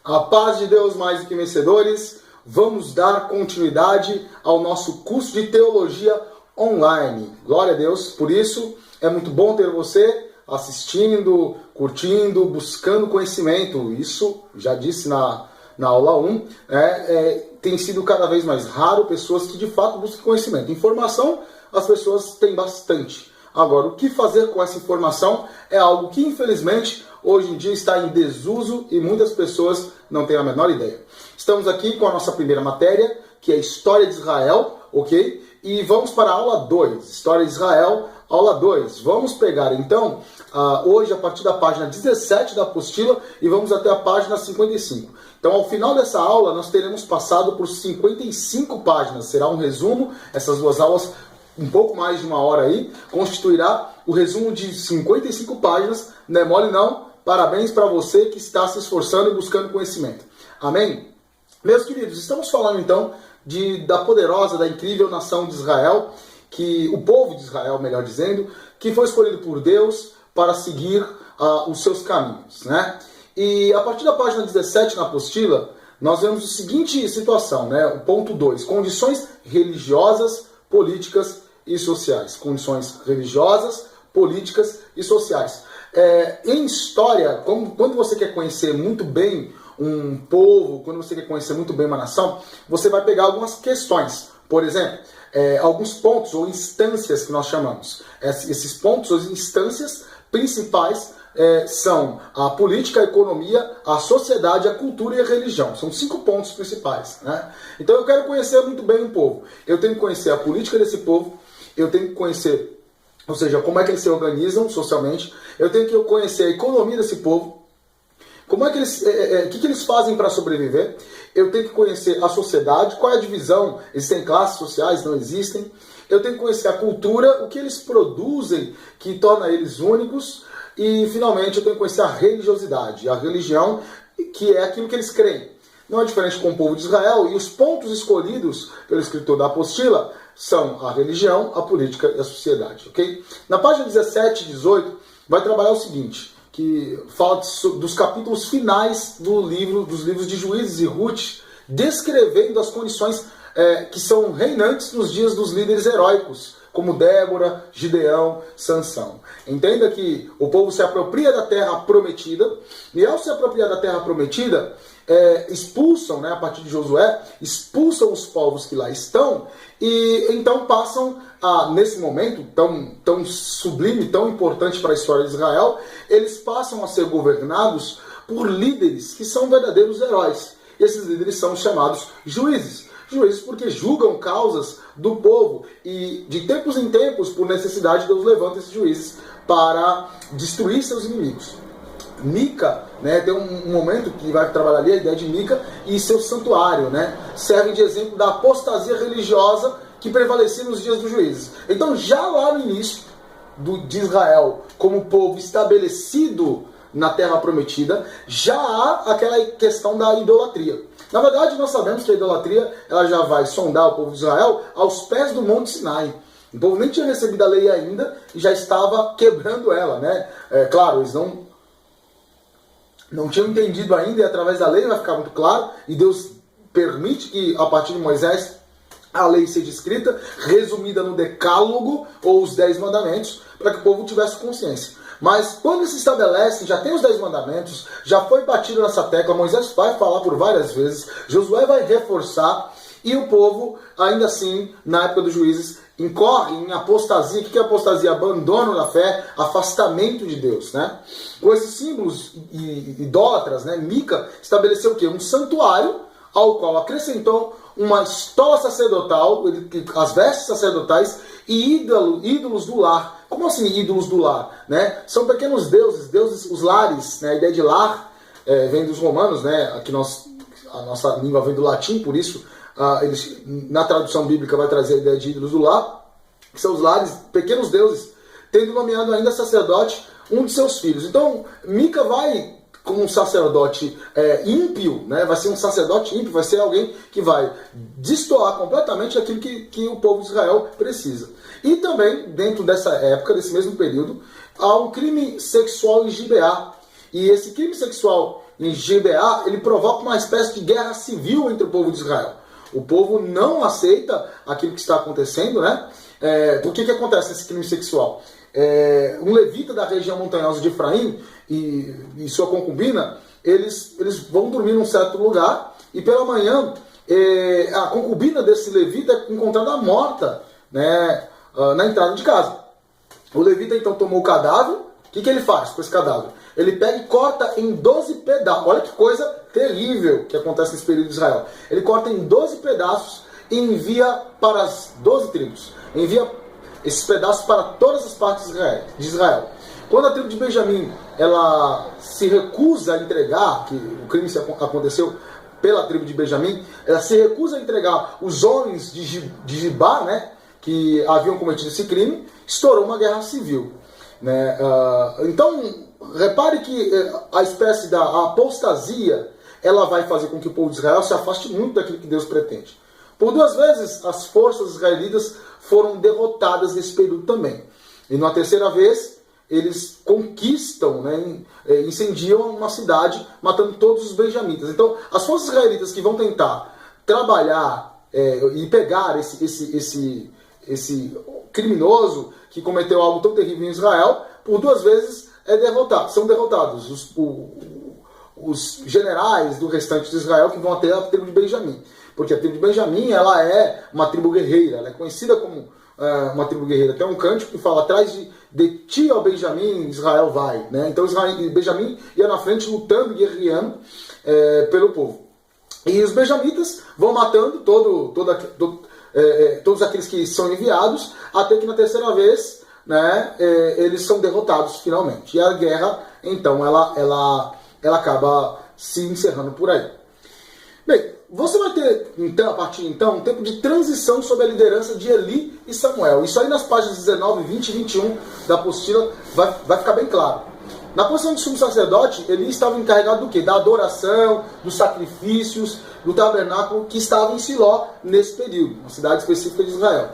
A paz de Deus, mais do que vencedores. Vamos dar continuidade ao nosso curso de teologia online. Glória a Deus. Por isso, é muito bom ter você assistindo, curtindo, buscando conhecimento. Isso, já disse na aula 1, tem sido cada vez mais raro pessoas que de fato buscam conhecimento. Informação, as pessoas têm bastante. Agora, o que fazer com essa informação é algo que, infelizmente, hoje em dia está em desuso e muitas pessoas não têm a menor ideia. Estamos aqui com a nossa primeira matéria, que é História de Israel, ok? E vamos para a aula 2, História de Israel, aula 2. Vamos pegar, então, hoje a partir da página 17 da apostila e vamos até a página 55. Então, ao final dessa aula, nós teremos passado por 55 páginas. Será um resumo, essas duas aulas, um pouco mais de uma hora aí, constituirá o resumo de 55 páginas. Não é mole não? Parabéns para você que está se esforçando e buscando conhecimento. Amém? Meus queridos, estamos falando então da poderosa, da incrível nação de Israel, que o povo de Israel, melhor dizendo, que foi escolhido por Deus para seguir os seus caminhos, né? E a partir da página 17 na apostila, nós vemos a seguinte situação, né? O ponto 2, condições religiosas, políticas e sociais. Condições religiosas, políticas e sociais. Em história, quando você quer conhecer muito bem um povo, quando você quer conhecer muito bem uma nação, você vai pegar algumas questões. Por exemplo, alguns pontos ou instâncias que nós chamamos. Esses pontos ou instâncias principais são a política, a economia, a sociedade, a cultura e a religião. São 5 pontos principais, né? Então eu quero conhecer muito bem um povo. Eu tenho que conhecer a política desse povo, eu tenho que conhecer, ou seja, como é que eles se organizam socialmente, eu tenho que conhecer a economia desse povo, como é que eles, o que eles fazem para sobreviver, eu tenho que conhecer a sociedade, qual é a divisão, existem classes sociais, não existem, eu tenho que conhecer a cultura, o que eles produzem que torna eles únicos, e finalmente eu tenho que conhecer a religiosidade, a religião, que é aquilo que eles creem. Não é diferente com o povo de Israel, e os pontos escolhidos pelo escritor da apostila são a religião, a política e a sociedade, ok? Na página 17 e 18 vai trabalhar o seguinte, que fala dos capítulos finais dos livros de Juízes e Ruth, descrevendo as condições que são reinantes nos dias dos líderes heróicos, como Débora, Gideão, Sansão. Entenda que o povo se apropria da terra prometida, e ao se apropriar da terra prometida, expulsam, né, a partir de Josué, expulsam os povos que lá estão, e então passam nesse momento tão sublime, tão importante para a história de Israel, eles passam a ser governados por líderes que são verdadeiros heróis. Esses líderes são chamados juízes. Juízes porque julgam causas do povo e de tempos em tempos, por necessidade, Deus levanta esses juízes para destruir seus inimigos. Mica, né, tem um momento que vai trabalhar ali a ideia de Mica e seu santuário, né, serve de exemplo da apostasia religiosa que prevalecia nos dias dos juízes. Então já lá no início de Israel, como povo estabelecido na Terra Prometida, já há aquela questão da idolatria. Na verdade, nós sabemos que a idolatria ela já vai sondar o povo de Israel aos pés do Monte Sinai. O povo nem tinha recebido a lei ainda e já estava quebrando ela, né? Claro, eles não tinham entendido ainda, e através da lei vai ficar muito claro, e Deus permite que, a partir de Moisés, a lei seja escrita, resumida no Decálogo, ou os 10 mandamentos, para que o povo tivesse consciência. Mas quando se estabelece, já tem os 10 mandamentos, já foi batido nessa tecla, Moisés vai falar por várias vezes, Josué vai reforçar, e o povo, ainda assim, na época dos juízes, incorre em apostasia. O que é apostasia? Abandono da fé, afastamento de Deus, né? Com esses símbolos idólatras, né, Mica estabeleceu o quê? Um santuário, ao qual acrescentou uma estola sacerdotal, as vestes sacerdotais e ídolos do lar. Como assim ídolos do lar? Né? São pequenos deuses, os lares, né? A ideia de lar vem dos romanos, né? Aqui a nossa língua vem do latim, por isso eles, na tradução bíblica vai trazer a ideia de ídolos do lar, que são os lares, pequenos deuses, tendo nomeado ainda sacerdote um de seus filhos. Então, Mica vai como um sacerdote ímpio, né? Vai ser um sacerdote ímpio, vai ser alguém que vai destoar completamente daquilo que o povo de Israel precisa. E também, dentro dessa época, desse mesmo período, há um crime sexual em Gibeá. E esse crime sexual em Gibeá, ele provoca uma espécie de guerra civil entre o povo de Israel. O povo não aceita aquilo que está acontecendo, né? Por que acontece esse crime sexual? Um levita da região montanhosa de Efraim e sua concubina, eles vão dormir num certo lugar e pela manhã a concubina desse levita é encontrada morta, né, na entrada de casa. O levita então tomou o cadáver. O que ele faz com esse cadáver? Ele pega e corta em 12 pedaços. Olha que coisa terrível que acontece nesse período de Israel. Ele corta em 12 pedaços e envia para as 12 tribos. Envia esses pedaços para todas as partes de Israel. Quando a tribo de Benjamim ela se recusa a entregar, que o crime aconteceu pela tribo de Benjamim, ela se recusa a entregar os homens de Gibá, né, que haviam cometido esse crime, estourou uma guerra civil. Né? Então, repare que a espécie da apostasia, ela vai fazer com que o povo de Israel se afaste muito daquilo que Deus pretende. Por 2 vezes, as forças israelitas foram derrotadas nesse período também. E na terceira vez, eles conquistam, né, incendiam uma cidade, matando todos os benjamitas. Então, as forças israelitas que vão tentar trabalhar e pegar esse criminoso que cometeu algo tão terrível em Israel, por 2 vezes são derrotados os generais do restante de Israel que vão até a tribo de Benjamim. Porque a tribo de Benjamim ela é uma tribo guerreira, ela é conhecida como uma tribo guerreira. Tem um cântico que fala: atrás de ti, ó Benjamim, Israel vai. Né? Então Benjamim ia na frente lutando e guerreando pelo povo. E os benjamitas vão matando todos aqueles que são enviados, até que na terceira vez, né, eles são derrotados finalmente. E a guerra, então, ela acaba se encerrando por aí. Bem, você vai ter, então, a partir de então, um tempo de transição sob a liderança de Eli e Samuel. Isso aí nas páginas 19, 20 e 21 da apostila vai ficar bem claro. Na posição de sumo sacerdote, Eli estava encarregado do quê? Da adoração, dos sacrifícios, do tabernáculo que estava em Siló nesse período, uma cidade específica de Israel.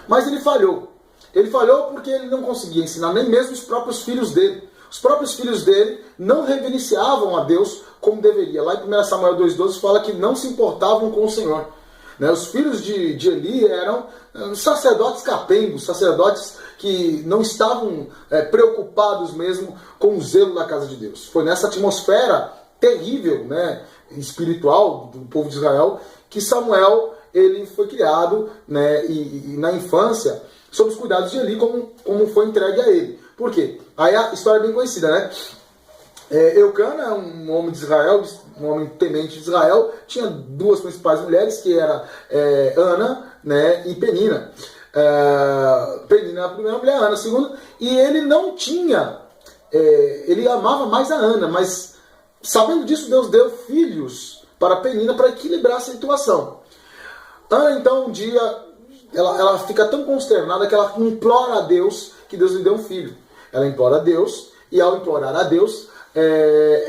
Mas ele falhou. Ele falhou porque ele não conseguia ensinar nem mesmo os próprios filhos dele. Os próprios filhos dele não reverenciavam a Deus como deveria. Lá em 1 Samuel 2,12 fala que não se importavam com o Senhor. Né? Os filhos de Eli eram sacerdotes capengos, sacerdotes que não estavam preocupados mesmo com o zelo da casa de Deus. Foi nessa atmosfera terrível, né, espiritual do povo de Israel que Samuel ele foi criado, né, e na infância sob os cuidados de Eli, como foi entregue a ele. Por quê? Aí a história é bem conhecida, né? Eucana é um homem de Israel, um homem temente de Israel, tinha 2 principais mulheres, que era Ana, né, e Penina. Penina é a primeira mulher, Ana a segunda, e ele não tinha, ele amava mais a Ana, mas sabendo disso, Deus deu filhos para Penina para equilibrar a situação. Ana, então, um dia, ela fica tão consternada que ela implora a Deus que Deus lhe dê um filho. Ela implora a Deus, e ao implorar a Deus,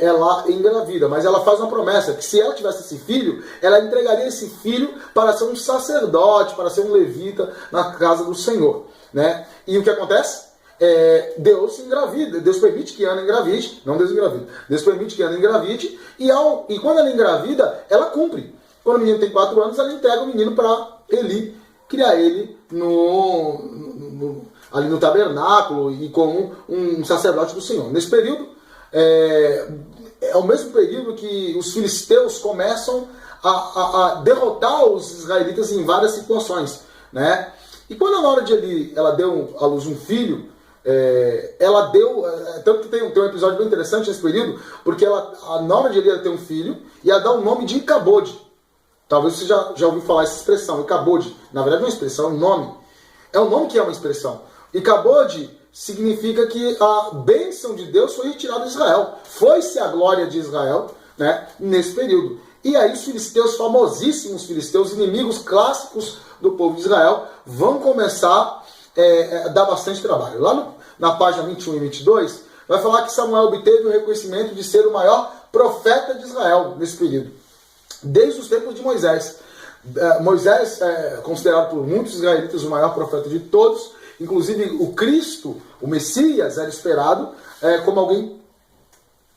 ela engravida, mas ela faz uma promessa, que se ela tivesse esse filho, ela entregaria esse filho para ser um sacerdote, para ser um levita na casa do Senhor. Né? E o que acontece? Deus engravida, Deus permite que Ana engravide, não Deus engravida, Deus permite que Ana engravide, e quando ela engravida, ela cumpre. Quando o menino tem 4 anos, ela entrega o menino para Eli, criar ele ali no tabernáculo e como um sacerdote do Senhor. Nesse período, é o mesmo período que os filisteus começam a derrotar os israelitas em várias situações. Né? E quando na hora de Eli ela deu à luz um filho, ela deu, tanto que tem um episódio bem interessante nesse período, porque na hora de Eli ela ter um filho, e ela dá o nome de Icabode. Talvez você já ouviu falar essa expressão, Icabode. Na verdade não é uma expressão, é um nome. É um nome que é uma expressão. Icabode significa que a bênção de Deus foi retirada de Israel. Foi-se a glória de Israel, né, nesse período. E aí os filisteus, famosíssimos filisteus, inimigos clássicos do povo de Israel, vão começar a dar bastante trabalho. Lá na página 21 e 22, vai falar que Samuel obteve o reconhecimento de ser o maior profeta de Israel nesse período. Desde os tempos de Moisés. Moisés é considerado por muitos israelitas o maior profeta de todos. Inclusive o Cristo, o Messias, era esperado como alguém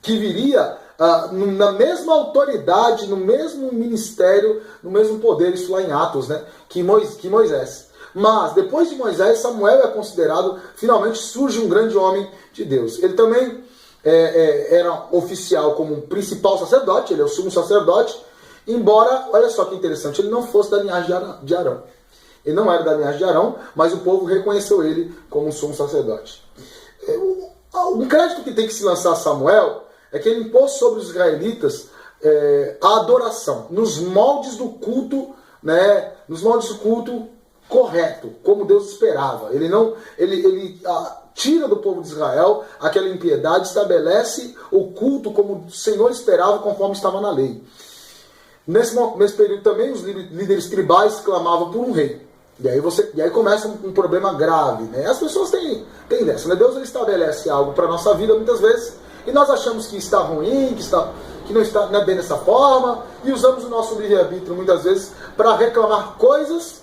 que viria na mesma autoridade, no mesmo ministério, no mesmo poder, isso lá em Atos, né, que Moisés. Mas depois de Moisés, Samuel é considerado, finalmente surge um grande homem de Deus. Ele também era oficial como principal sacerdote, ele é o sumo sacerdote, embora, olha só que interessante, ele não fosse da linhagem de Arão. Ele não era da linhagem de Arão, mas o povo reconheceu ele como sumo sacerdote. Um crédito que tem que se lançar a Samuel é que ele impôs sobre os israelitas a adoração, nos moldes do culto, né, nos moldes do culto correto, como Deus esperava. Ele tira do povo de Israel aquela impiedade, estabelece o culto como o Senhor esperava, conforme estava na lei. Nesse período também os líderes tribais clamavam por um rei. E aí começa um problema grave, né? As pessoas têm dessa, né? Deus ele estabelece algo para a nossa vida muitas vezes e nós achamos que está ruim, que não está bem dessa forma, e usamos o nosso livre-arbítrio muitas vezes para reclamar coisas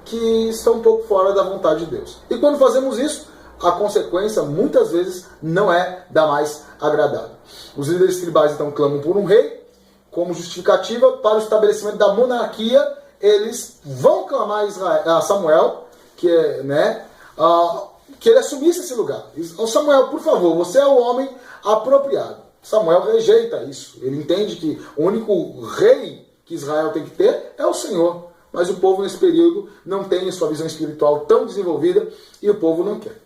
que estão um pouco fora da vontade de Deus. E quando fazemos isso, a consequência muitas vezes não é da mais agradável. Os líderes tribais então clamam por um rei como justificativa para o estabelecimento da monarquia. Eles vão clamar a Samuel que ele assumisse esse lugar. Samuel, por favor, você é o homem apropriado. Samuel rejeita isso. Ele entende que o único rei que Israel tem que ter é o Senhor. Mas o povo nesse período não tem a sua visão espiritual tão desenvolvida e o povo não quer.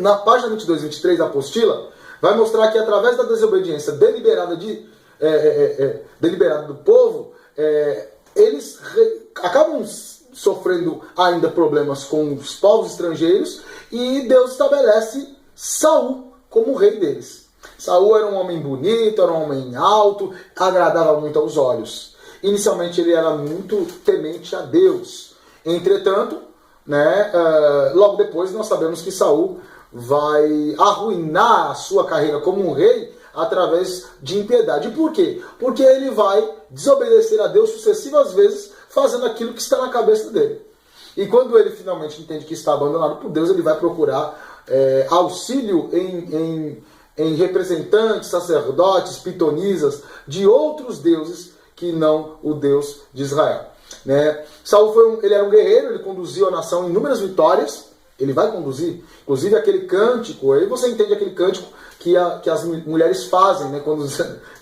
Na página 22 e 23 da apostila, vai mostrar que através da desobediência deliberada do povo, eles acabam sofrendo ainda problemas com os povos estrangeiros e Deus estabelece Saul como o rei deles. Saul era um homem bonito, era um homem alto, agradava muito aos olhos. Inicialmente ele era muito temente a Deus. Entretanto, logo depois nós sabemos que Saul vai arruinar a sua carreira como um rei através de impiedade. Por quê? Porque ele vai desobedecer a Deus sucessivas vezes, fazendo aquilo que está na cabeça dele. E quando ele finalmente entende que está abandonado por Deus, ele vai procurar auxílio em representantes, sacerdotes, pitonisas de outros deuses que não o Deus de Israel. Saul ele era um guerreiro, ele conduziu a nação em inúmeras vitórias. Ele vai conduzir, inclusive aquele cântico, aí você entende aquele cântico que as mulheres fazem, né?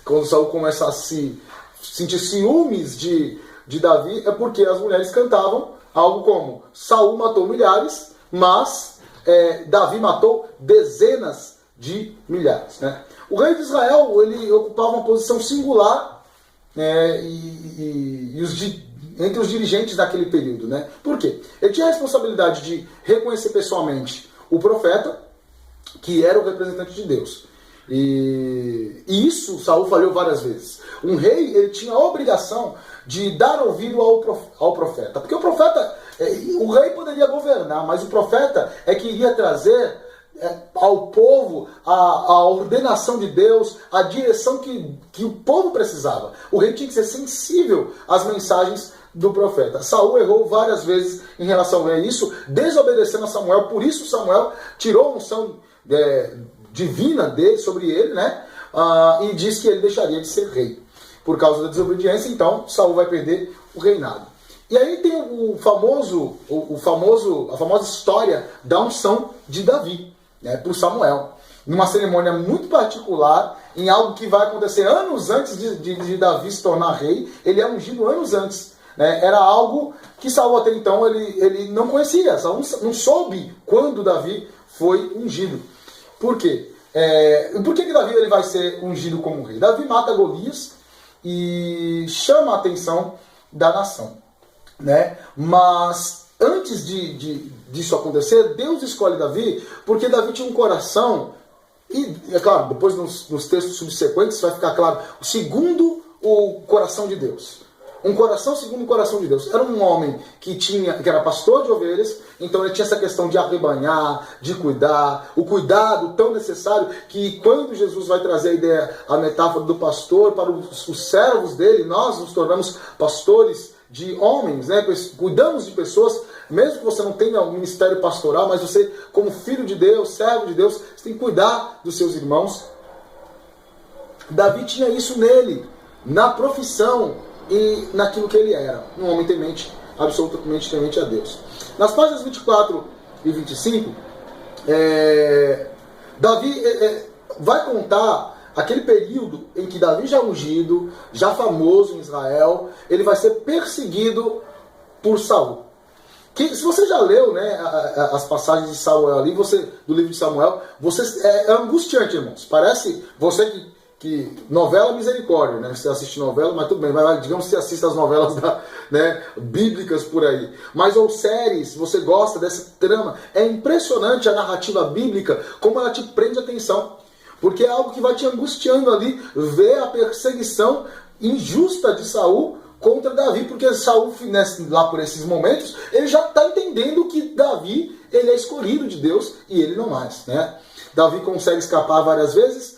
Quando Saul começa a sentir ciúmes de Davi, é porque as mulheres cantavam algo como: Saul matou milhares, mas Davi matou dezenas de milhares. Né? O rei de Israel ele ocupava uma posição singular entre os dirigentes daquele período. Né? Por quê? Ele tinha a responsabilidade de reconhecer pessoalmente o profeta, que era o representante de Deus. E isso Saul falhou várias vezes. Um rei ele tinha a obrigação de dar ouvido ao profeta. Porque o profeta, o rei poderia governar, mas o profeta é que iria trazer ao povo a ordenação de Deus, a direção que o povo precisava. O rei tinha que ser sensível às mensagens do profeta. Saul errou várias vezes em relação a isso, desobedecendo a Samuel. Por isso Samuel tirou a unção divina dele sobre ele, né? E disse que ele deixaria de ser rei. Por causa da desobediência, então Saul vai perder o reinado. E aí tem a famosa história da unção de Davi, né, por Samuel. Numa cerimônia muito particular, em algo que vai acontecer anos antes de Davi se tornar rei. Ele é ungido anos antes. Né? Era algo que Saul até então ele não conhecia. Saul não soube quando Davi foi ungido. Por quê? Por que Davi ele vai ser ungido como rei? Davi mata Golias e chama a atenção da nação. Né? Mas antes disso acontecer, Deus escolhe Davi porque Davi tinha um coração, e é claro, depois nos textos subsequentes vai ficar claro, segundo o coração de Deus. Um coração segundo o coração de Deus. Era um homem que era pastor de ovelhas, então ele tinha essa questão de arrebanhar, de cuidar, o cuidado tão necessário que quando Jesus vai trazer a metáfora do pastor para os servos dele, nós nos tornamos pastores de homens, né? Cuidamos de pessoas, mesmo que você não tenha um ministério pastoral, mas você, como filho de Deus, servo de Deus, você tem que cuidar dos seus irmãos. Davi tinha isso nele, na profissão e naquilo que ele era. Um homem temente, absolutamente temente a Deus. Nas páginas 24 e 25, Davi vai contar aquele período em que Davi já ungido, já famoso em Israel, ele vai ser perseguido por Saul. Que, se você já leu, né, as passagens de Samuel ali, do livro de Samuel, é angustiante, irmãos. Parece você que novela misericórdia, né? Você assiste novela, mas tudo bem, digamos que você assista as novelas bíblicas por aí. Mas ou séries, você gosta dessa trama. É impressionante a narrativa bíblica, como ela te prende a atenção. Porque é algo que vai te angustiando ali, ver a perseguição injusta de Saul contra Davi, porque Saul, lá por esses momentos, ele já está entendendo que Davi, ele é escolhido de Deus e ele não mais, né? Davi consegue escapar várias vezes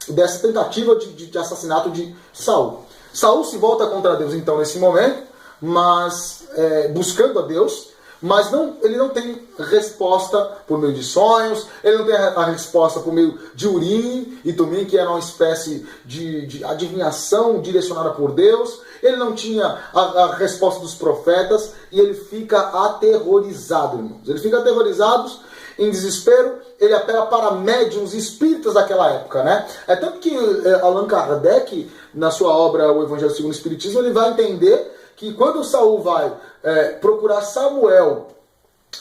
dessa tentativa de assassinato de Saul. Saul se volta contra Deus então nesse momento, mas buscando a Deus, mas ele não tem resposta por meio de sonhos, ele não tem a resposta por meio de Urim e Tumim, que era uma espécie de adivinhação direcionada por Deus, ele não tinha a resposta dos profetas, e ele fica aterrorizado, irmãos. Ele fica aterrorizado, em desespero, ele apela para médiuns espíritas daquela época, né? É tanto que Allan Kardec, na sua obra O Evangelho segundo o Espiritismo, ele vai entender que quando Saul vai procurar Samuel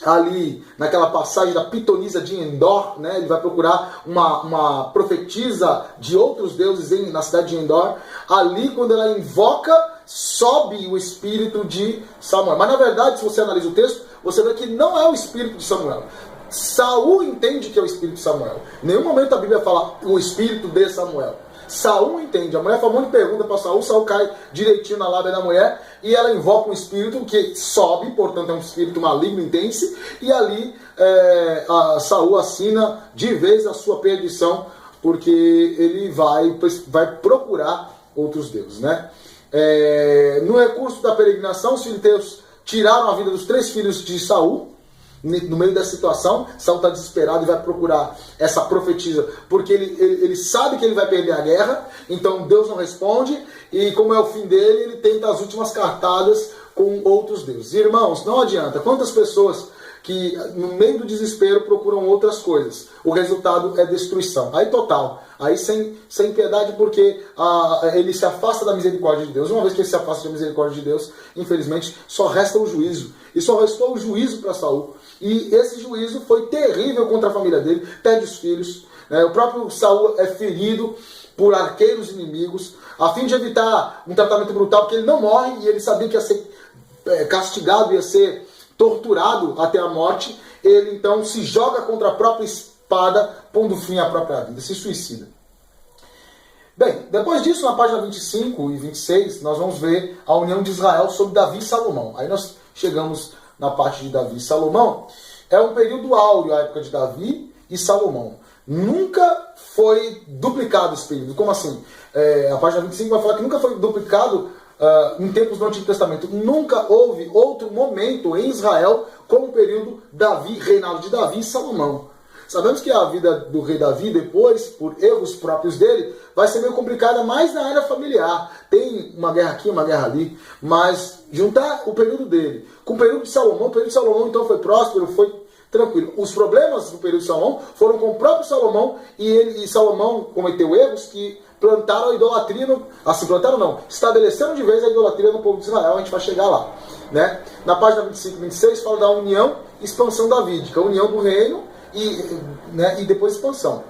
ali naquela passagem da pitonisa de Endor, né, ele vai procurar uma profetisa de outros deuses na cidade de Endor, ali quando ela invoca, sobe o espírito de Samuel. Mas na verdade, se você analisa o texto, você vê que não é o espírito de Samuel. Saul entende que é o espírito de Samuel. Em nenhum momento a Bíblia fala o espírito de Samuel. Saul entende. A mulher faz um monte de pergunta para Saul, Saul cai direitinho na lábia da mulher e ela invoca um espírito que sobe, portanto é um espírito maligno, intenso, e ali Saul assina de vez a sua perdição, porque ele vai procurar outros deuses, né? No recurso da peregrinação, os filisteus tiraram a vida dos 3 filhos de Saul. No meio da situação, Saul está desesperado e vai procurar essa profetisa, porque ele sabe que ele vai perder a guerra, então Deus não responde, e como é o fim dele, ele tenta as últimas cartadas com outros deuses. Irmãos, não adianta. Quantas pessoas que no meio do desespero procuram outras coisas, o resultado é destruição, aí total, aí sem piedade, porque ele se afasta da misericórdia de Deus. Uma vez que ele se afasta da misericórdia de Deus, infelizmente só resta o juízo, e só restou o juízo para Saul, e esse juízo foi terrível contra a família dele, perde os filhos, né? O próprio Saul é ferido por arqueiros inimigos, a fim de evitar um tratamento brutal, porque ele não morre, e ele sabia que ia ser castigado, ia ser torturado até a morte. Ele então se joga contra a própria espada, pondo fim à própria vida, se suicida. Bem, depois disso, na página 25 e 26, nós vamos ver a união de Israel sobre Davi e Salomão. Aí nós chegamos na parte de Davi e Salomão. É um período áureo, a época de Davi e Salomão. Nunca foi duplicado esse período. Como assim? A página 25 vai falar que nunca foi duplicado em tempos do Antigo Testamento. Nunca houve outro momento em Israel como o período reinado de Davi e Salomão. Sabemos que a vida do rei Davi, depois, por erros próprios dele, vai ser meio complicada mais na área familiar. Tem uma guerra aqui, uma guerra ali, mas juntar o período dele com o período de Salomão então foi próspero, foi tranquilo. Os problemas do período de Salomão foram com o próprio Salomão, e Salomão cometeu erros que plantaram a idolatria, estabeleceram de vez a idolatria no povo de Israel. A gente vai chegar lá, né? Na página 25 e 26 fala da união e expansão davídica, a união do reino e depois expansão.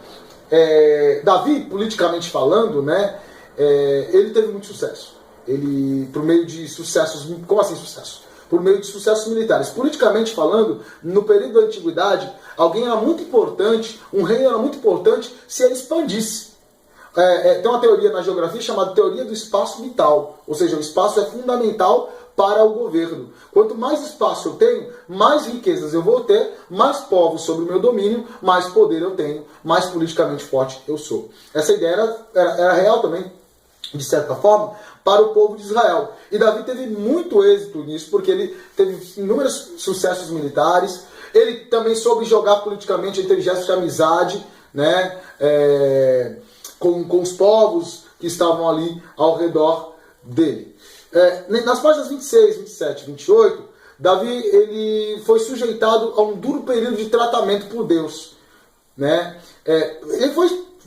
Davi, politicamente falando, né, ele teve muito sucesso. Ele, por meio de sucessos, como assim sucesso? Por meio de sucessos militares. Politicamente falando, no período da antiguidade, alguém era muito importante, um rei era muito importante se ele expandisse. Tem uma teoria na geografia chamada teoria do espaço vital, ou seja, o espaço é fundamental para o governo. Quanto mais espaço eu tenho, mais riquezas eu vou ter, mais povos sob o meu domínio, mais poder eu tenho, mais politicamente forte eu sou. Essa ideia era real também, de certa forma, para o povo de Israel. E Davi teve muito êxito nisso, porque ele teve inúmeros sucessos militares, ele também soube jogar politicamente entre gestos de amizade, né? com os povos que estavam ali ao redor dele. Nas páginas 26, 27 e 28, Davi ele foi sujeitado a um duro período de tratamento por Deus. Né?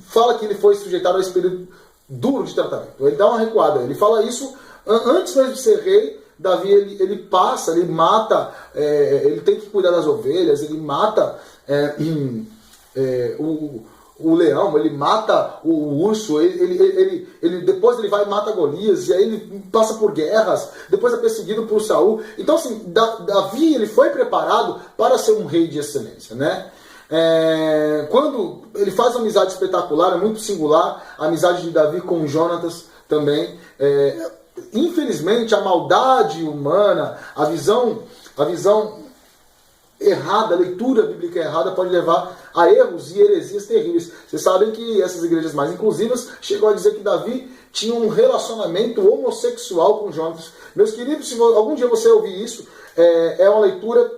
Fala que ele foi sujeitado a esse período duro de tratamento. Ele dá uma recuada. Ele fala isso antes mesmo de ser rei. Davi ele mata, ele tem que cuidar das ovelhas, ele mata o leão, ele mata o urso, depois ele vai e mata Golias, e aí ele passa por guerras, depois é perseguido por Saul. Então assim, Davi ele foi preparado para ser um rei de excelência, né? Quando ele faz uma amizade espetacular, é muito singular, a amizade de Davi com Jonatas também. Infelizmente a maldade humana, a visão errada, a leitura bíblica errada pode levar a erros e heresias terríveis. Vocês sabem que essas igrejas mais inclusivas chegou a dizer que Davi tinha um relacionamento homossexual com Jonatas. Meus queridos, se algum dia você ouvir isso, é uma leitura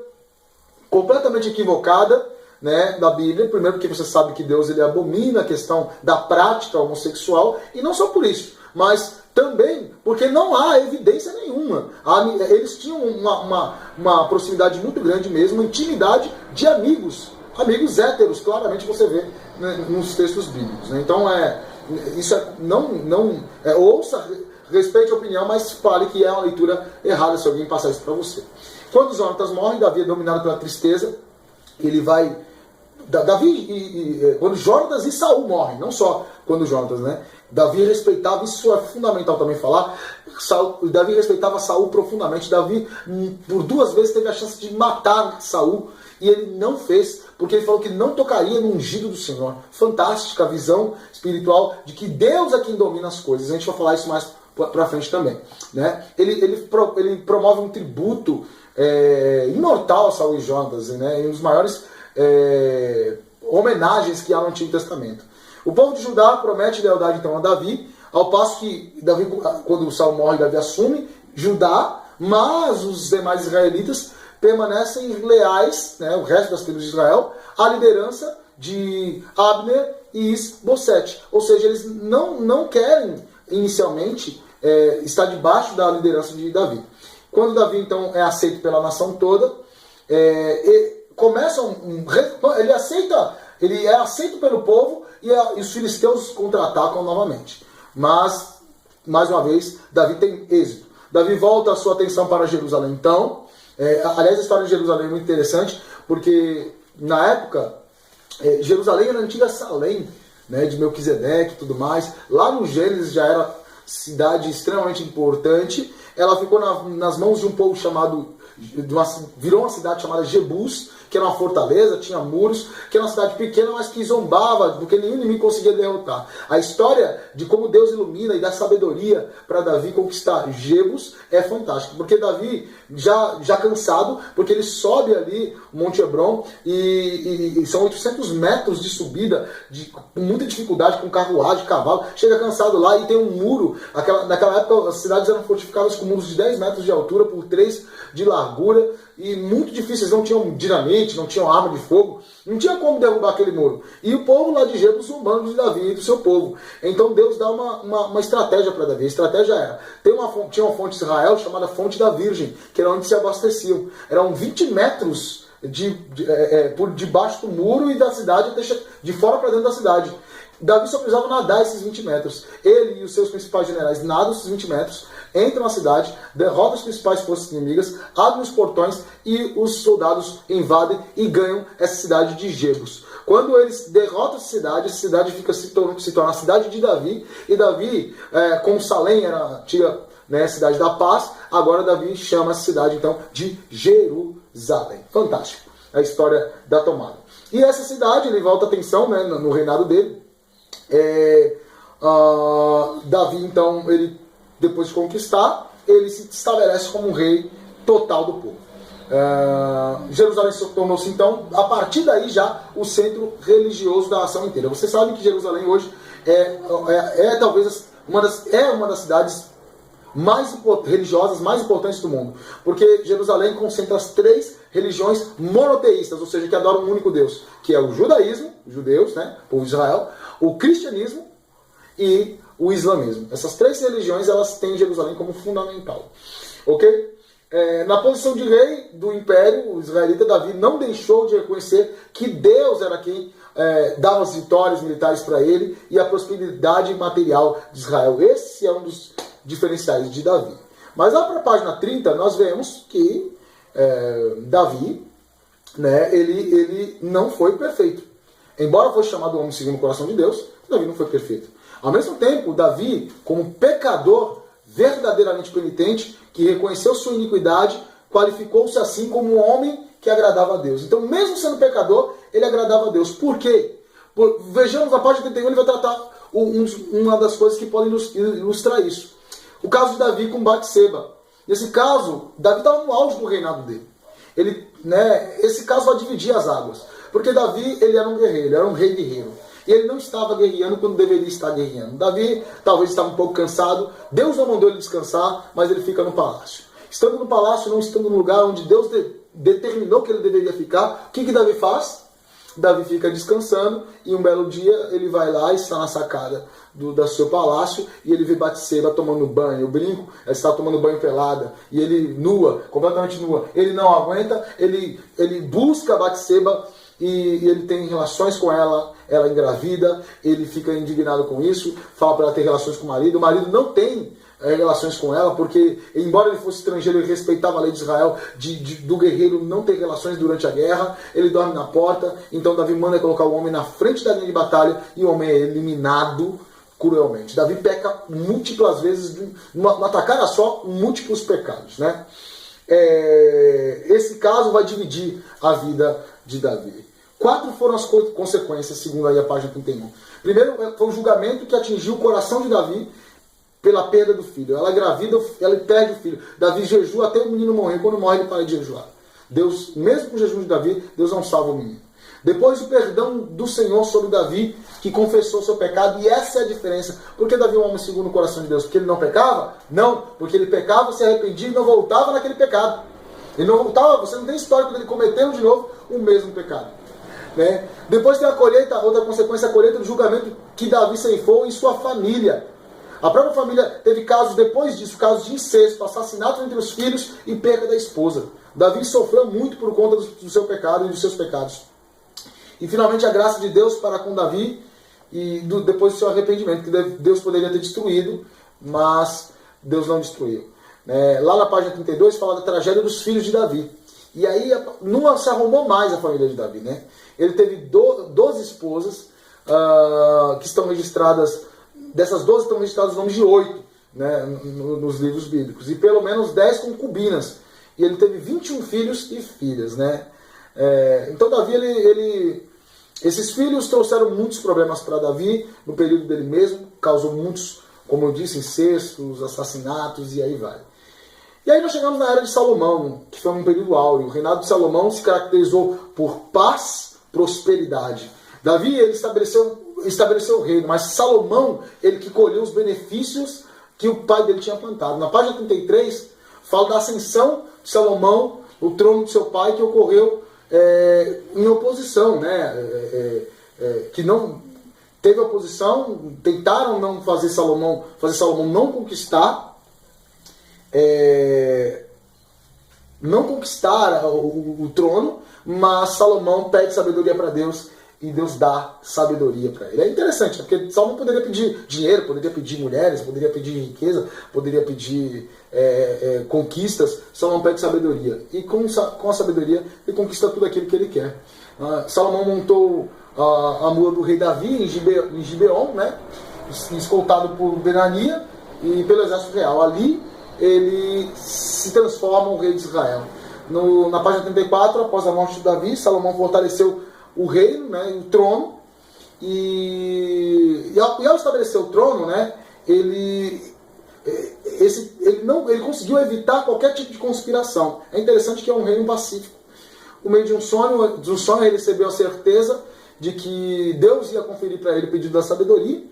completamente equivocada, né, da Bíblia. Primeiro porque você sabe que Deus ele abomina a questão da prática homossexual, e não só por isso, mas também porque não há evidência nenhuma. Eles tinham uma proximidade muito grande mesmo, intimidade de amigos héteros, claramente você vê, né, nos textos bíblicos. Né? Então ouça, respeite a opinião, mas fale que é uma leitura errada se alguém passar isso para você. Quando Jonatas morre, Davi é dominado pela tristeza. Ele vai... quando Jonatas e Saul morrem, não só quando Jonatas, né? Davi respeitava, isso é fundamental também falar, Davi respeitava Saul profundamente. Davi, por 2 vezes, teve a chance de matar Saul, e ele não fez, porque ele falou que não tocaria no ungido do Senhor. Fantástica a visão espiritual de que Deus é quem domina as coisas. A gente vai falar isso mais pra frente também, né? Ele promove um tributo imortal a Saul e Jonatas, né? Um dos maiores homenagens que há no Antigo Testamento. O povo de Judá promete lealdade então a Davi, ao passo que Davi, quando Saul morre, Davi assume Judá, mas os demais israelitas permanecem leais, né, o resto das tribos de Israel, à liderança de Abner e Is-Bosete. Ou seja, eles não querem inicialmente estar debaixo da liderança de Davi. Quando Davi então é aceito pela nação toda, ele é aceito pelo povo, e os filisteus contra-atacam novamente. Mas, mais uma vez, Davi tem êxito. Davi volta a sua atenção para Jerusalém. Então, aliás, a história de Jerusalém é muito interessante, porque na época, Jerusalém era a antiga Salém, né, de Melquisedeque e tudo mais. Lá no Gênesis já era cidade extremamente importante. Ela ficou nas mãos de um povo virou uma cidade chamada Jebus, que era uma fortaleza, tinha muros, que era uma cidade pequena, mas que zombava, porque nenhum inimigo conseguia derrotar. A história de como Deus ilumina e dá sabedoria para Davi conquistar Jebus é fantástica, porque Davi, já cansado, porque ele sobe ali o Monte Hebron, e são 800 metros de subida, com muita dificuldade, com carruagem, cavalo, chega cansado lá e tem um muro. Naquela época as cidades eram fortificadas com muros de 10 metros de altura por 3 de largura, e muito difíceis, não tinham dinamite, não tinham arma de fogo, não tinha como derrubar aquele muro. E o povo lá de Jebus zombando de Davi e do seu povo. Então Deus dá uma estratégia para Davi. A estratégia era, tinha uma fonte de Israel chamada Fonte da Virgem, que era onde se abasteciam. Eram 20 metros por debaixo do muro e da cidade, de fora para dentro da cidade. Davi só precisava nadar esses 20 metros. Ele e os seus principais generais nadam esses 20 metros, entram na cidade, derrotam as principais forças inimigas, abrem os portões e os soldados invadem e ganham essa cidade de Jebus. Quando eles derrotam essa cidade se torna a cidade de Davi, e Davi, como Salém era a antiga, né, cidade da paz, agora Davi chama essa cidade então de Jerusalém. Fantástico a história da tomada. E essa cidade, ele volta a atenção, né, no reinado dele. Davi então, depois de conquistar, ele se estabelece como um rei total do povo. Jerusalém tornou-se então, a partir daí já, o centro religioso da nação inteira. Você sabe que Jerusalém hoje talvez uma das cidades religiosas mais importantes do mundo, porque Jerusalém concentra as 3 religiões monoteístas, ou seja, que adoram um único Deus, que é o judaísmo, os judeus, né, o povo de Israel, o cristianismo e o islamismo. Essas três religiões, elas têm Jerusalém como fundamental. Ok? Na posição de rei do império, o israelita Davi não deixou de reconhecer que Deus era quem dava as vitórias militares para ele e a prosperidade material de Israel. Esse é um dos diferenciais de Davi. Mas lá para a página 30, nós vemos que Davi, né, ele não foi perfeito. Embora fosse chamado homem segundo o coração de Deus, Davi não foi perfeito. Ao mesmo tempo, Davi, como pecador verdadeiramente penitente, que reconheceu sua iniquidade, qualificou-se assim como um homem que agradava a Deus. Então, mesmo sendo pecador, ele agradava a Deus. Por quê? Vejamos a página 31, ele vai tratar uma das coisas que podem ilustrar isso. O caso de Davi com Batseba. Nesse caso, Davi estava no auge do reinado dele. Esse caso vai dividir as águas. Porque Davi, ele era um guerreiro, ele era um rei guerreiro. E ele não estava guerreando quando deveria estar guerreando. Davi talvez estava um pouco cansado. Deus não mandou ele descansar, mas ele fica no palácio. Estando no palácio, não estando no lugar onde Deus determinou que ele deveria ficar, o que Davi faz? Davi fica descansando e um belo dia ele vai lá e está na sacada do seu palácio e ele vê Batseba tomando banho. Eu brinco, ela está tomando banho pelada e ele nua, completamente nua. Ele não aguenta, ele busca Batseba e ele tem relações com ela, ela engravida, ele fica indignado com isso, fala para ela ter relações com o marido não tem relações com ela, porque embora ele fosse estrangeiro, ele respeitava a lei de Israel do guerreiro não ter relações durante a guerra, ele dorme na porta, então Davi manda colocar o homem na frente da linha de batalha e o homem é eliminado cruelmente. Davi peca múltiplas vezes, no atacar só, múltiplos pecados, né? Esse caso vai dividir a vida de Davi. 4 foram as consequências, segundo aí a página 31. Primeiro, foi o julgamento que atingiu o coração de Davi pela perda do filho. Ela engravida, ela perde o filho. Davi jejua até o menino morrer. Quando morre, ele para de jejuar. Deus, mesmo com o jejum de Davi, Deus não salva o menino. Depois, o perdão do Senhor sobre Davi, que confessou seu pecado. E essa é a diferença. Por que Davi é um homem segundo o coração de Deus? Porque ele não pecava? Não. Porque ele pecava, se arrependia e não voltava naquele pecado. Ele não voltava, você não tem histórico dele cometendo de novo o mesmo pecado. Né? Depois tem a colheita, outra consequência, a colheita do julgamento que Davi ceifou em sua família. A própria família teve casos depois disso, casos de incesto, assassinato entre os filhos e perda da esposa. Davi sofreu muito por conta do seu pecado e dos seus pecados. E finalmente a graça de Deus para com Davi e depois do seu arrependimento, que Deus poderia ter destruído, mas Deus não destruiu. Lá na página 32 fala da tragédia dos filhos de Davi. E aí não se arrumou mais a família de Davi, né? Ele teve 12 esposas que estão registradas. Dessas 12 estão registrados os nomes de 8, né, nos livros bíblicos. E pelo menos 10 concubinas. E ele teve 21 filhos e filhas. Né? Então Davi, esses filhos trouxeram muitos problemas para Davi no período dele mesmo. Causou muitos, como eu disse, incestos, assassinatos e aí vai. E aí nós chegamos na era de Salomão, que foi um período áureo. O reinado de Salomão se caracterizou por paz, prosperidade. Davi, ele estabeleceu o reino, mas Salomão, ele que colheu os benefícios que o pai dele tinha plantado. Na página 33, fala da ascensão de Salomão, o trono de seu pai, que ocorreu em oposição, né? Que não teve oposição, tentaram não fazer Salomão não conquistar, o trono, mas Salomão pede sabedoria para Deus e Deus dá sabedoria para ele. É interessante, porque Salomão poderia pedir dinheiro, poderia pedir mulheres, poderia pedir riqueza, poderia pedir conquistas. Salomão pede sabedoria. E com a sabedoria ele conquista tudo aquilo que ele quer. Salomão montou a mula do rei Davi em Gibeon, né? Escoltado por Benania e pelo exército real. Ali ele se transforma o rei de Israel. Na página 34, após a morte de Davi, Salomão fortaleceu o reino, né, o trono, e ao estabelecer o trono, né, ele conseguiu evitar qualquer tipo de conspiração. É interessante que é um reino pacífico. Por meio de um sonho ele recebeu a certeza de que Deus ia conferir para ele o pedido da sabedoria,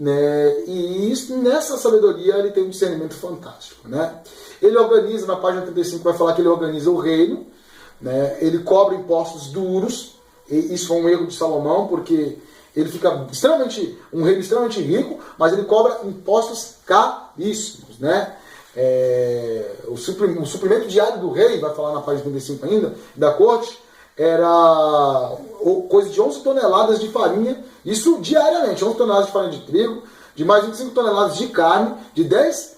né, e nessa sabedoria ele tem um discernimento fantástico. Né? Ele organiza, na página 35 vai falar que ele organiza o reino, né, ele cobra impostos duros. Isso foi um erro de Salomão, porque ele fica um reino extremamente rico, mas ele cobra impostos caríssimos, né? O suprimento diário do rei, vai falar na página 35 ainda, da corte, era coisa de 11 toneladas de farinha, isso diariamente, 11 toneladas de farinha de trigo, de mais 25 toneladas de carne, de 10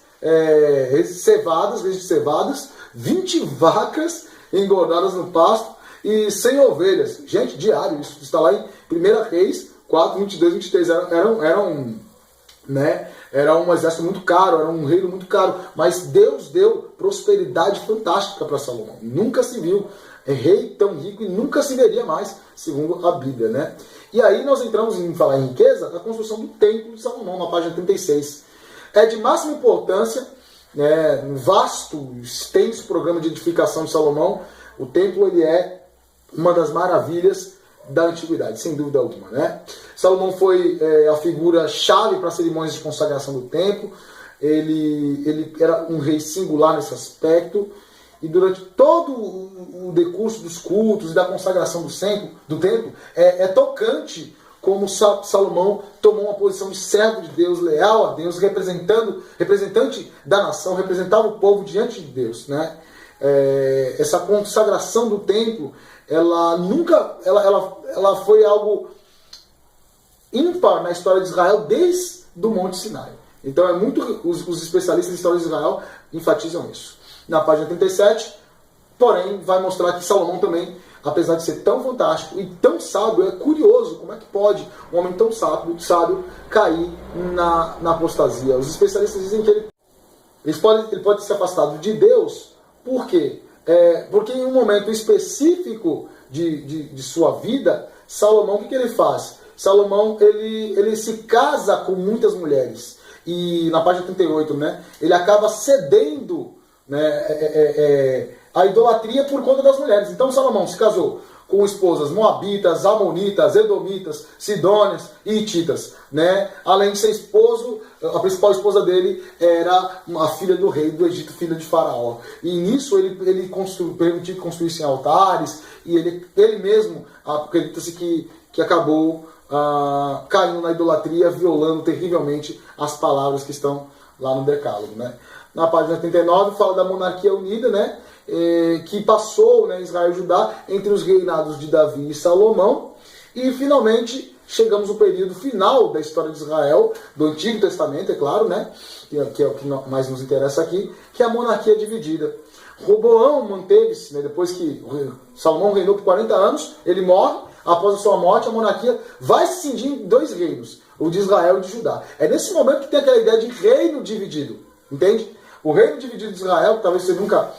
vezes de cevadas, 20 vacas engordadas no pasto e 100 ovelhas. Gente, diário, isso está lá em 1 Reis 4, 22, 23, era um exército muito caro, era um reino muito caro, mas Deus deu prosperidade fantástica para Salomão. Nunca se viu rei tão rico e nunca se veria mais, segundo a Bíblia, né? E aí nós entramos em falar em riqueza, na construção do templo de Salomão, na página 36. É de máxima importância, um vasto, extenso programa de edificação de Salomão. O templo ele é uma das maravilhas da antiguidade, sem dúvida alguma, né? Salomão foi a figura-chave para as cerimônias de consagração do templo. Ele era um rei singular nesse aspecto. E durante todo o decurso dos cultos e da consagração do templo, é tocante como Salomão tomou uma posição de servo de Deus, leal a Deus, representante da nação, representava o povo diante de Deus, né? Essa consagração do templo, ela foi algo ímpar na história de Israel desde o Monte Sinai. Então os especialistas em história de Israel enfatizam isso. Na página 37, porém, vai mostrar que Salomão também, apesar de ser tão fantástico e tão sábio, é curioso como é que pode um homem tão sábio cair na apostasia. Os especialistas dizem que ele pode se afastado de Deus. Por quê? Porque em um momento específico de sua vida, Salomão, o que ele faz? Salomão, ele se casa com muitas mulheres. E na página 38, né, ele acaba cedendo a idolatria por conta das mulheres. Então Salomão se casou com esposas moabitas, amonitas, edomitas, sidônias e hititas, né? Além de ser esposo, a principal esposa dele era a filha do rei do Egito, filha de Faraó. E nisso ele permitiu que construíssem altares, e ele mesmo, acredita-se que acabou caindo na idolatria, violando terrivelmente as palavras que estão lá no Decálogo, né? Na página 39 fala da monarquia unida, né? Que passou, né, Israel e Judá entre os reinados de Davi e Salomão. E finalmente chegamos ao período final da história de Israel, do Antigo Testamento, é claro, né? Que é o que mais nos interessa aqui, que é a monarquia dividida. Roboão manteve-se, né, depois que Salomão reinou por 40 anos, ele morre. Após a sua morte, a monarquia vai se cindir em 2 reinos, o de Israel e o de Judá. É nesse momento que tem aquela ideia de reino dividido, entende? O reino dividido de Israel, que talvez você nunca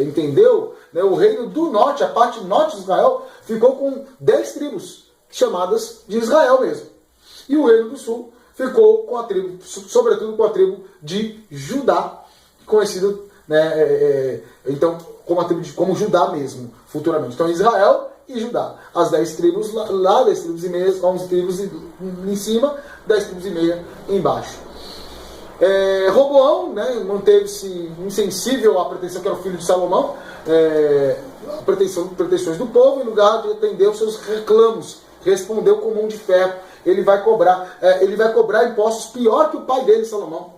entendeu, né? O reino do norte, a parte norte de Israel, ficou com 10 tribos, chamadas de Israel mesmo. E o reino do sul ficou com a tribo, sobretudo com a tribo de Judá, conhecido, né, então, como Judá mesmo, futuramente. Então, Israel e Judá. As 10 tribos lá, 10 tribos e meia, 11 tribos em cima, 10 tribos e meia embaixo. Roboão, né, manteve-se insensível à pretensão que era o filho de Salomão, pretensões do povo, em lugar de atender os seus reclamos, respondeu com mão de ferro. Ele vai cobrar impostos pior que o pai dele, Salomão.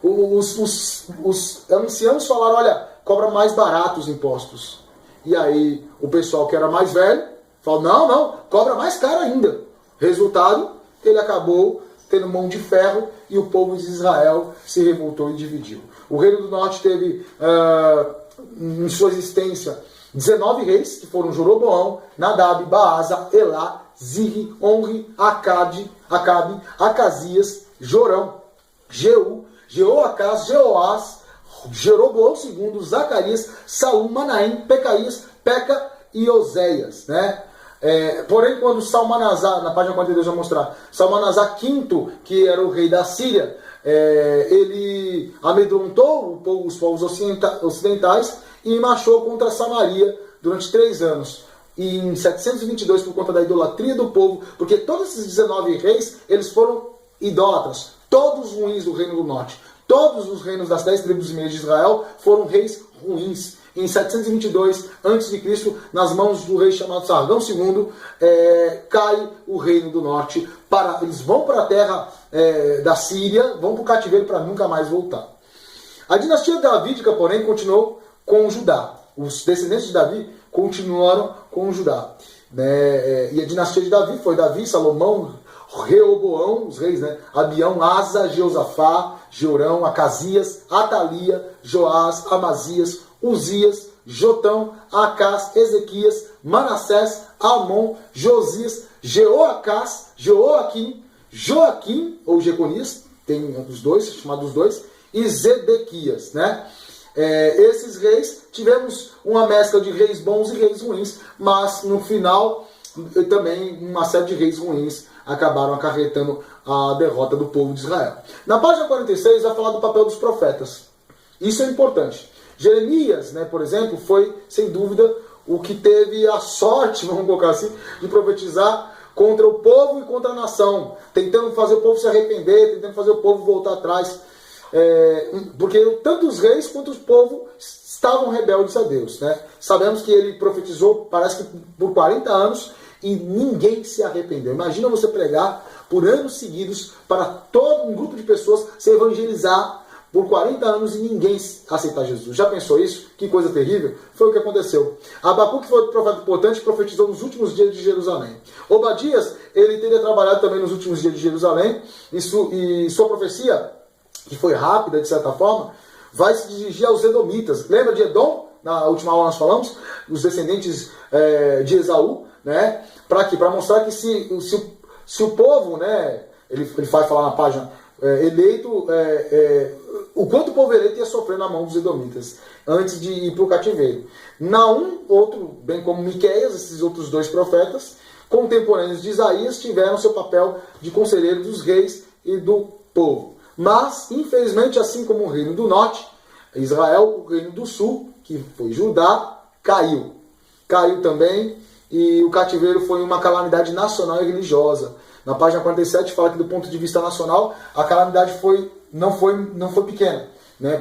Os anciãos falaram, olha, cobra mais barato os impostos. E aí o pessoal que era mais velho falou, não, cobra mais caro ainda. Resultado, ele acabou tendo mão de ferro e o povo de Israel se revoltou e dividiu. O reino do norte teve em sua existência 19 reis, que foram Jeroboão, Nadab, Baasa, Elá, Zirri, Onri, Acabe, Acasias, Jorão, Jeú, Jeoacás, Jeoás, Jeroboão II, Zacarias, Saul, Manaém, Pecaías, Peca e Oséias, né? Porém, quando Salmanasar, na página 42 vai mostrar, Salmanasar V, que era o rei da Síria, ele amedrontou os povos ocidentais e marchou contra Samaria durante 3 anos. E em 722, por conta da idolatria do povo, porque todos esses 19 reis, eles foram idólatras, todos ruins do reino do norte. Todos os reinos das 10 tribos e meia de Israel foram reis ruins. em 722 a.C., nas mãos do rei chamado Sargão II, cai o reino do norte. Eles vão para a terra da Síria, vão para o cativeiro para nunca mais voltar. A dinastia davídica, porém, continuou com Judá. Os descendentes de Davi continuaram com Judá. E a dinastia de Davi foi Davi, Salomão, Reoboão, os reis, Abião, Asa, Jeosafá, Jeorão, Acasias, Atalia, Joás, Amazias, Uzias, Jotão, Acás, Ezequias, Manassés, Amon, Josias, Jeoacás, Joaquim, ou Jeconias, tem os dois, chamado os dois, e Zedequias, esses reis, tivemos uma mescla de reis bons e reis ruins, mas no final também uma série de reis ruins acabaram acarretando a derrota do povo de Israel. Na página 46 vai falar do papel dos profetas. Isso é importante. Jeremias, por exemplo, foi, sem dúvida, o que teve a sorte, vamos colocar assim, de profetizar contra o povo e contra a nação, tentando fazer o povo se arrepender, tentando fazer o povo voltar atrás, porque tanto os reis quanto o povo estavam rebeldes a Deus. Sabemos que ele profetizou, parece que por 40 anos, e ninguém se arrependeu. Imagina você pregar por anos seguidos para todo um grupo de pessoas, se evangelizar por 40 anos e ninguém aceitar Jesus. Já pensou isso? Que coisa terrível. Foi o que aconteceu. Abacuque foi um profeta importante, profetizou nos últimos dias de Jerusalém. Obadias, ele teria trabalhado também nos últimos dias de Jerusalém, e sua profecia, que foi rápida de certa forma, vai se dirigir aos edomitas. Lembra de Edom? Na última aula nós falamos, os descendentes de Esaú, para quê? Para mostrar que se o povo, ele faz falar na página, eleito, o quanto o povo eleito ia sofrer na mão dos edomitas, antes de ir para o cativeiro. Naum, outro, bem como Miqueias, esses outros dois profetas, contemporâneos de Isaías, tiveram seu papel de conselheiro dos reis e do povo. Mas, infelizmente, assim como o reino do norte, Israel, o reino do sul, que foi Judá, caiu. Caiu também, e o cativeiro foi uma calamidade nacional e religiosa. Na página 47 fala que, do ponto de vista nacional, a calamidade não foi pequena,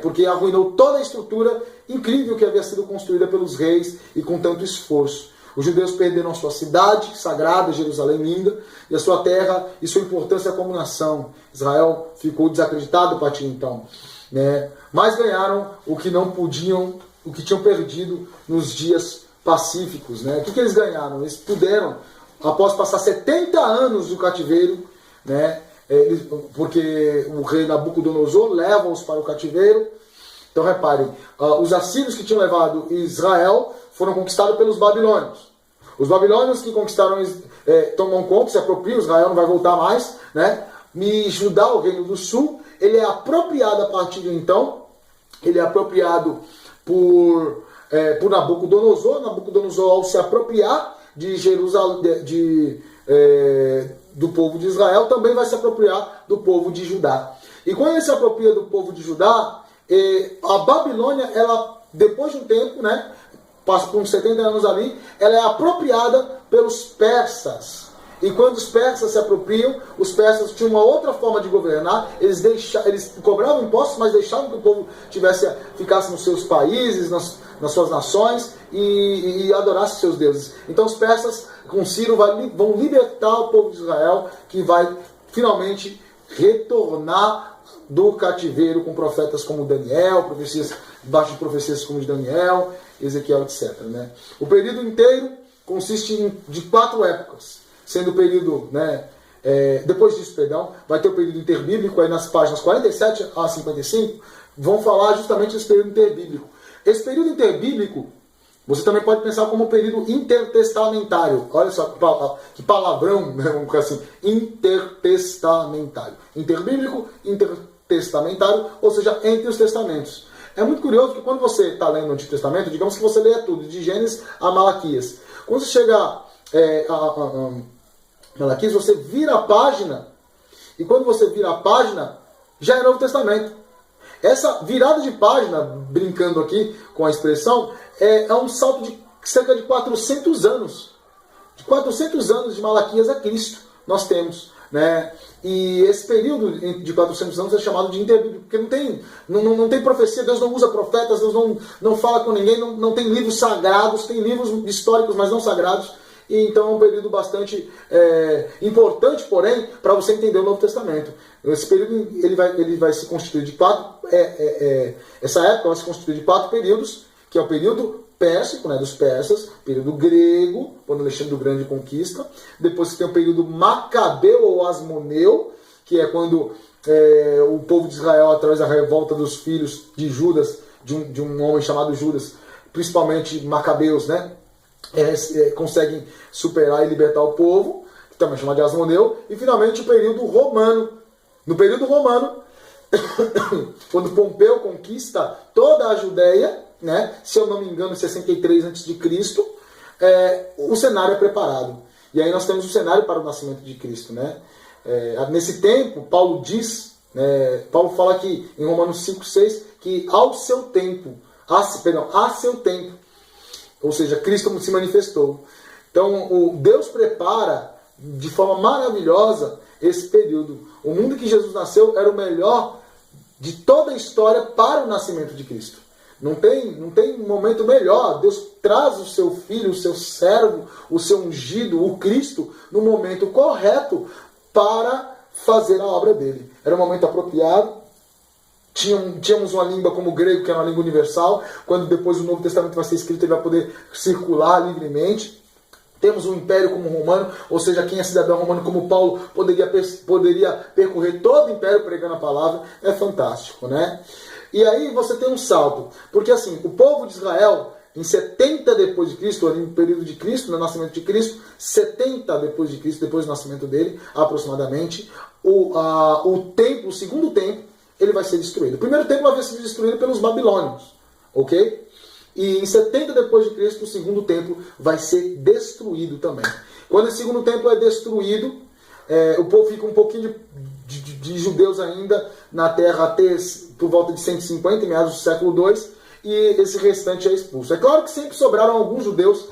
porque arruinou toda a estrutura incrível que havia sido construída pelos reis e com tanto esforço. Os judeus perderam sua cidade sagrada, Jerusalém linda, e a sua terra e sua importância como nação. Israel ficou desacreditado a partir de então. Mas ganharam o que não podiam, o que tinham perdido nos dias pacíficos. O que eles ganharam? Eles puderam, após passar 70 anos do cativeiro, porque o rei Nabucodonosor leva-os para o cativeiro. Então reparem, os assírios que tinham levado Israel foram conquistados pelos babilônios. Os babilônios que conquistaram, tomam conta, se apropriam, Israel não vai voltar mais, E Judá, o reino do sul, ele é apropriado a partir de então, ele é apropriado por Nabucodonosor. Nabucodonosor, ao se apropriar de Jerusalém, do povo de Israel, também vai se apropriar do povo de Judá. E quando ele se apropria do povo de Judá, a Babilônia, ela, depois de um tempo, passa por uns 70 anos ali, ela é apropriada pelos persas. E quando os persas se apropriam, os persas tinham uma outra forma de governar. Eles cobravam impostos, mas deixavam que o povo ficasse nos seus países, nas suas nações, e adorasse seus deuses. Então os persas, com Ciro, vão libertar o povo de Israel, que vai finalmente retornar do cativeiro com profetas como Daniel, debaixo de profecias como de Daniel, Ezequiel, etc. O período inteiro consiste de 4 épocas, sendo o período, depois disso, vai ter o período interbíblico, aí nas páginas 47 a 55, vão falar justamente desse período interbíblico. Esse período interbíblico, você também pode pensar como um período intertestamentário. Olha só que palavrão, vamos colocar assim, intertestamentário. Interbíblico, intertestamentário, ou seja, entre os testamentos. É muito curioso que quando você está lendo o Antigo Testamento, digamos que você lê tudo, de Gênesis a Malaquias. Quando você chega a Malaquias, você vira a página, e quando você vira a página, já é Novo Testamento. Essa virada de página, brincando aqui com a expressão, é um salto de cerca de 400 anos. De 400 anos de Malaquias a Cristo nós temos. E esse período de 400 anos é chamado de interbíblico, porque não tem profecia, Deus não usa profetas, Deus não fala com ninguém, não tem livros sagrados, tem livros históricos, mas não sagrados. E então é um período bastante importante, porém, para você entender o Novo Testamento. Esse período ele vai se constituir de essa época vai se constituir de 4 períodos, que é o período pérsico, né, dos persas, período grego, quando Alexandre o Grande conquista. Depois você tem o período macabeu ou asmoneu, que é quando o povo de Israel, através da revolta dos filhos de Judas, de um homem chamado Judas, principalmente macabeus, né, conseguem superar e libertar o povo, que também é chamado de asmoneu. E finalmente o período romano. No período romano, quando Pompeu conquista toda a Judéia, né, se eu não me engano, em 63 a.C., o cenário é preparado. E aí nós temos o cenário para o nascimento de Cristo. Né? Nesse tempo, Paulo diz, Paulo fala aqui em Romanos 5,6, que a seu tempo, ou seja, Cristo se manifestou. Então, Deus prepara de forma maravilhosa esse período. O mundo que Jesus nasceu era o melhor de toda a história para o nascimento de Cristo. Não tem um momento melhor. Deus traz o seu filho, o seu servo, o seu ungido, o Cristo, no momento correto para fazer a obra dele. Era um momento apropriado. Tínhamos uma língua como o grego, que é uma língua universal. Quando depois o Novo Testamento vai ser escrito, ele vai poder circular livremente. Temos um império como o romano, ou seja, quem é cidadão romano como Paulo poderia percorrer todo o império pregando a palavra. É fantástico, né? E aí você tem um salto, porque assim, o povo de Israel, em 70 depois de Cristo, ali no período de Cristo, no nascimento de Cristo, 70 depois de Cristo, depois do nascimento dele, aproximadamente, o segundo templo, ele vai ser destruído. O primeiro templo havia sido destruído pelos babilônios, ok? E em 70 depois de Cristo, o segundo templo vai ser destruído também. Quando esse segundo templo é destruído, o povo fica um pouquinho de judeus ainda na terra até por volta de 150, em meados do século II, e esse restante é expulso. É claro que sempre sobraram alguns judeus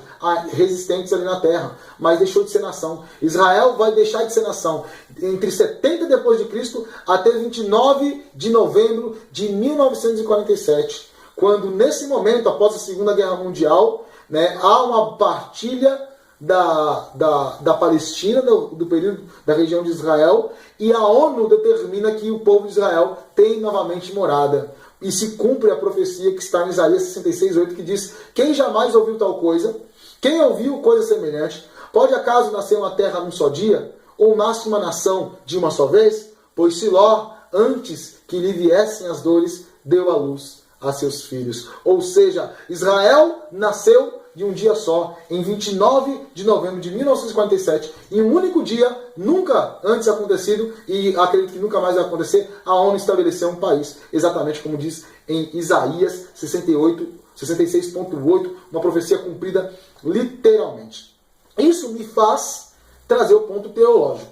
resistentes ali na terra, mas deixou de ser nação. Israel vai deixar de ser nação entre 70 depois de Cristo até 29 de novembro de 1947, quando nesse momento, após a Segunda Guerra Mundial, né, há uma partilha da Palestina, do período da região de Israel, e a ONU determina que o povo de Israel tem novamente morada. E se cumpre a profecia que está em Isaías 66:8, que diz: quem jamais ouviu tal coisa? Quem ouviu coisa semelhante? Pode acaso nascer uma terra num só dia? Ou nasce uma nação de uma só vez? Pois Siló, antes que lhe viessem as dores, deu à luz a seus filhos. Ou seja, Israel nasceu de um dia só, em 29 de novembro de 1947, em um único dia, nunca antes acontecido, e acredito que nunca mais vai acontecer. A ONU estabeleceu um país, exatamente como diz em Isaías 66.8, uma profecia cumprida literalmente. Isso me faz trazer o ponto teológico.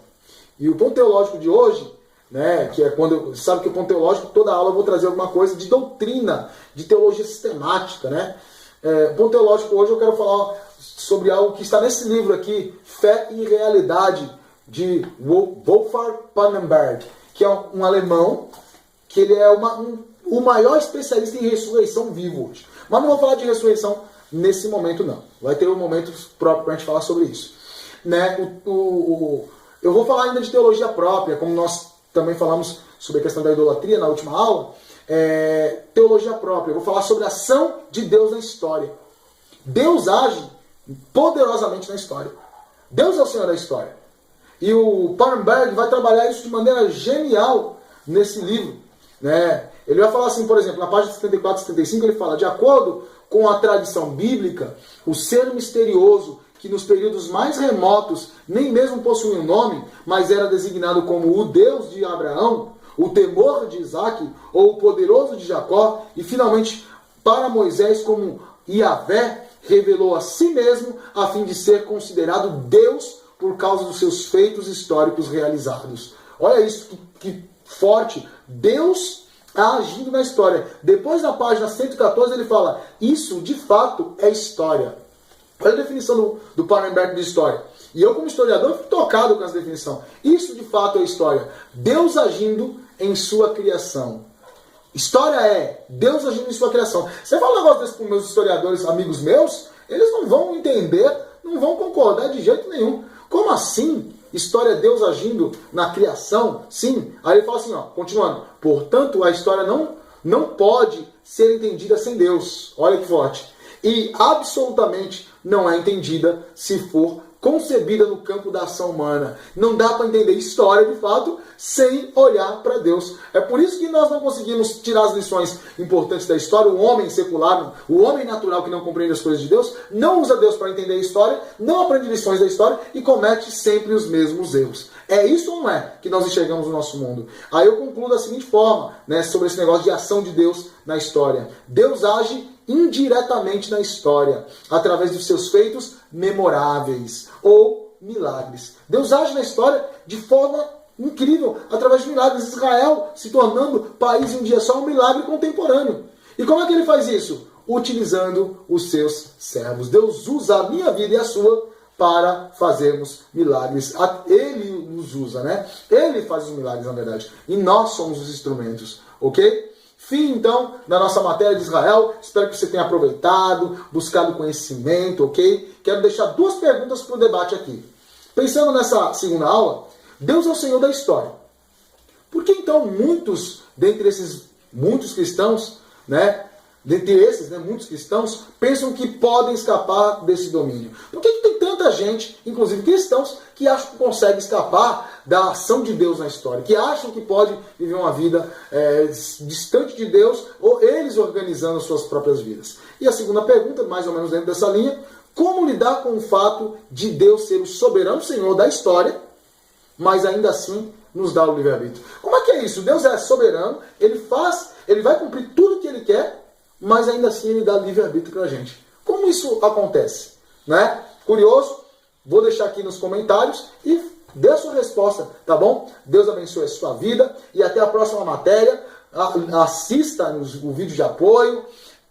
E o ponto teológico de hoje, né, que é quando sabe que o ponto teológico, toda aula eu vou trazer alguma coisa de doutrina, de teologia sistemática, né? O ponto teológico hoje eu quero falar sobre algo que está nesse livro aqui, Fé e Realidade, de Wolfgang Pannenberg, que é um alemão, que ele é o maior especialista em ressurreição vivo hoje. Mas não vou falar de ressurreição nesse momento não. Vai ter um momento próprio para a gente falar sobre isso. Né? Eu vou falar ainda de teologia própria, como nós também falamos sobre a questão da idolatria na última aula. Teologia própria. Eu vou falar sobre a ação de Deus na história. Deus age poderosamente na história. Deus é o Senhor da história. E o Pannenberg vai trabalhar isso de maneira genial nesse livro. Né? Ele vai falar assim, por exemplo, na página 74 e 75, ele fala: de acordo com a tradição bíblica, o ser misterioso que nos períodos mais remotos nem mesmo possuía um nome, mas era designado como o Deus de Abraão, o temor de Isaac, ou o poderoso de Jacó, e finalmente para Moisés como Yahvé, revelou a si mesmo a fim de ser considerado Deus por causa dos seus feitos históricos realizados. Olha isso, que forte! Deus agindo na história. Depois na página 114 ele fala: isso de fato é história. Olha a definição do Pannenberg de história. E eu, como historiador, fico tocado com essa definição. Isso, de fato, é história. Deus agindo em sua criação. História é Deus agindo em sua criação. Você fala um negócio desse para os meus historiadores, amigos meus, eles não vão entender, não vão concordar de jeito nenhum. Como assim? História é Deus agindo na criação? Sim. Aí ele fala assim, ó, continuando. Portanto, a história não pode ser entendida sem Deus. Olha que forte. E absolutamente não é entendida se for concebida no campo da ação humana. Não dá para entender história, de fato, sem olhar para Deus. É por isso que nós não conseguimos tirar as lições importantes da história. O homem secular, o homem natural que não compreende as coisas de Deus, não usa Deus para entender a história, não aprende lições da história e comete sempre os mesmos erros. É isso ou não é que nós enxergamos no nosso mundo? Aí eu concluo da seguinte forma, né, sobre esse negócio de ação de Deus na história. Deus age indiretamente na história, através dos seus feitos memoráveis ou milagres. Deus age na história de forma incrível, através de milagres. Israel se tornando país em um dia só, um milagre contemporâneo. E como é que ele faz isso? Utilizando os seus servos. Deus usa a minha vida e a sua para fazermos milagres. Ele nos usa, né? Ele faz os milagres, na verdade. E nós somos os instrumentos, ok? Fim, então, da nossa matéria de Israel. Espero que você tenha aproveitado, buscado conhecimento, ok? Quero deixar duas perguntas para o debate aqui. Pensando nessa segunda aula, Deus é o Senhor da história. Por que, então, muitos cristãos, muitos cristãos, pensam que podem escapar desse domínio? Por que tem tanta gente, inclusive cristãos, que acham que consegue escapar da ação de Deus na história, que acham que pode viver uma vida distante de Deus, ou eles organizando suas próprias vidas? E a segunda pergunta, mais ou menos dentro dessa linha, como lidar com o fato de Deus ser o soberano Senhor da história, mas ainda assim nos dá o livre-arbítrio? Como é que é isso? Deus é soberano, ele vai cumprir tudo o que ele quer, mas ainda assim ele dá livre-arbítrio para a gente. Como isso acontece? Né? Curioso? Vou deixar aqui nos comentários e dê a sua resposta, tá bom? Deus abençoe a sua vida e até a próxima matéria. Assista o vídeo de apoio,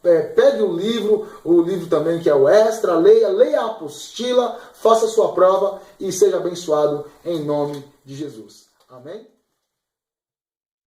pegue o livro também que é o extra, leia a apostila, faça a sua prova e seja abençoado em nome de Jesus. Amém?